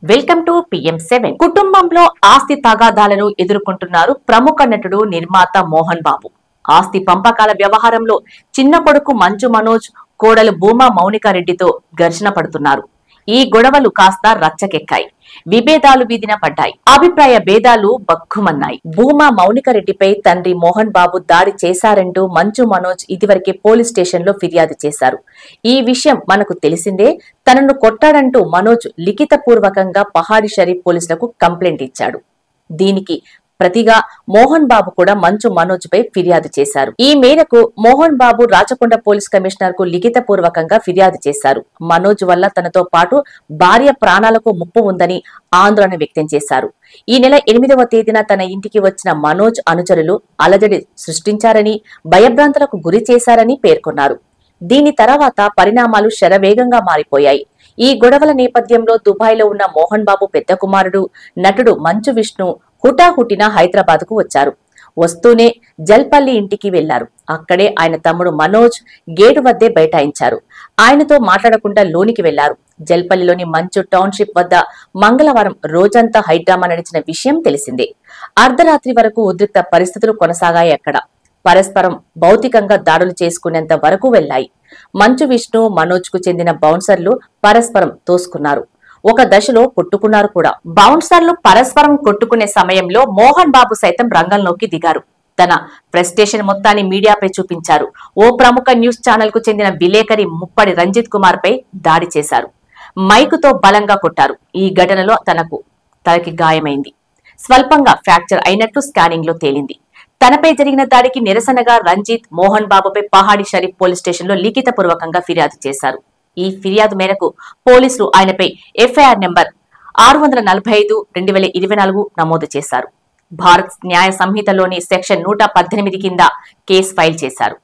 Welcome to PM7. కుటుంబంలో ఆస్తి తగాదాలను ఎదుర్కొంటున్నారు ప్రముఖ నటుడు నిర్మాత మోహన్ బాబు. ఆస్తి పంపకాల వ్యవహారంలో చిన్న కొడుకు మంచు మనోజ్, కోడలు భూమా మౌనికారెడ్డితో ఘర్షణ పడుతున్నారు. ఈ గొడవలు కాస్త రచ్చకెక్కాయి. విభేదాలు వీధిన పడ్డాయి. అభిప్రాయ భేదాలు బగ్గుమన్నాయి. భూమా మౌనికారెడ్డిపై తండ్రి మోహన్ బాబు దాడి చేశారంటూ మంచు మనోజ్ ఇదివరకే పోలీస్ స్టేషన్ లో ఫిర్యాదు చేశారు. ఈ విషయం మనకు తెలిసిందే. తనను కొట్టాడంటూ మనోజ్ లిఖితపూర్వకంగా పహాడి షరీఫ్ పోలీసులకు కంప్లైంట్ ఇచ్చాడు. దీనికి ప్రతిగా మోహన్ బాబు కూడా మంచు మనోజ్ పై ఫిర్యాదు చేశారు. ఈ మేరకు మోహన్ బాబు రాచకొండ పోలీస్ కమిషనర్ కు లిఖితపూర్వకంగా ఫిర్యాదు చేశారు. మనోజ్ వల్ల తనతో పాటు భార్య ప్రాణాలకు ముప్పు ఉందని ఆందోళన వ్యక్తం చేశారు. ఈ నెల 8వ తేదీన తన ఇంటికి వచ్చిన మనోజ్ అనుచరులు అలజడి సృష్టించారని, భయభ్రాంతులకు గురి చేశారని పేర్కొన్నారు. దీని తర్వాత పరిణామాలు శరవేగంగా మారిపోయాయి. ఈ గొడవల నేపథ్యంలో దుబాయ్ లో ఉన్న మోహన్ బాబు పెద్ద కుమారుడు నటుడు మంచు విష్ణు హుటాహుటిన హైదరాబాద్ కు వచ్చారు. వస్తూనే జల్పల్లి ఇంటికి వెళ్లారు. అక్కడే ఆయన తమ్ముడు మనోజ్ గేటు వద్దే బైఠాయించారు. ఆయనతో మాట్లాడకుండా లోనికి వెళ్లారు. జల్పల్లిలోని మంచు టౌన్షిప్ వద్ద మంగళవారం రోజంతా హైడ్రామా నడిచిన విషయం తెలిసిందే. అర్ధరాత్రి వరకు ఉద్రిక్త పరిస్థితులు కొనసాగాయి. అక్కడ పరస్పరం భౌతికంగా దాడులు చేసుకునేంత వరకు వెళ్లాయి. మంచు విష్ణు, మనోజ్ కు చెందిన బౌన్సర్లు పరస్పరం తోసుకున్నారు. ఒక దశలో కొట్టుకున్నారు కూడా. బౌన్సర్లు పరస్పరం కొట్టుకునే సమయంలో మోహన్ బాబు సైతం రంగంలోకి దిగారు. తన ఫ్రస్ట్రేషన్ మొత్తాన్ని మీడియాపై చూపించారు. ఓ ప్రముఖ న్యూస్ ఛానల్ కు చెందిన విలేకరి ముప్పడి రంజిత్ కుమార్ పై దాడి చేశారు. మైకుతో బలంగా కొట్టారు. ఈ ఘటనలో తనకి గాయమైంది. స్వల్పంగా ఫ్రాక్చర్ అయినట్లు స్కానింగ్ లో తేలింది. తనపై జరిగిన దాడికి నిరసనగా రంజిత్ మోహన్ బాబుపై పహాడి షరీఫ్ పోలీస్ స్టేషన్ లో లిఖితపూర్వకంగా ఫిర్యాదు చేశారు. ఈ ఫిర్యాదు మేరకు పోలీసులు ఆయనపై FIR నంబర్ 645/2024 నమోదు చేశారు. భారత్ న్యాయ సంహితలోని సెక్షన్ 118 కింద కేసు ఫైల్ చేశారు.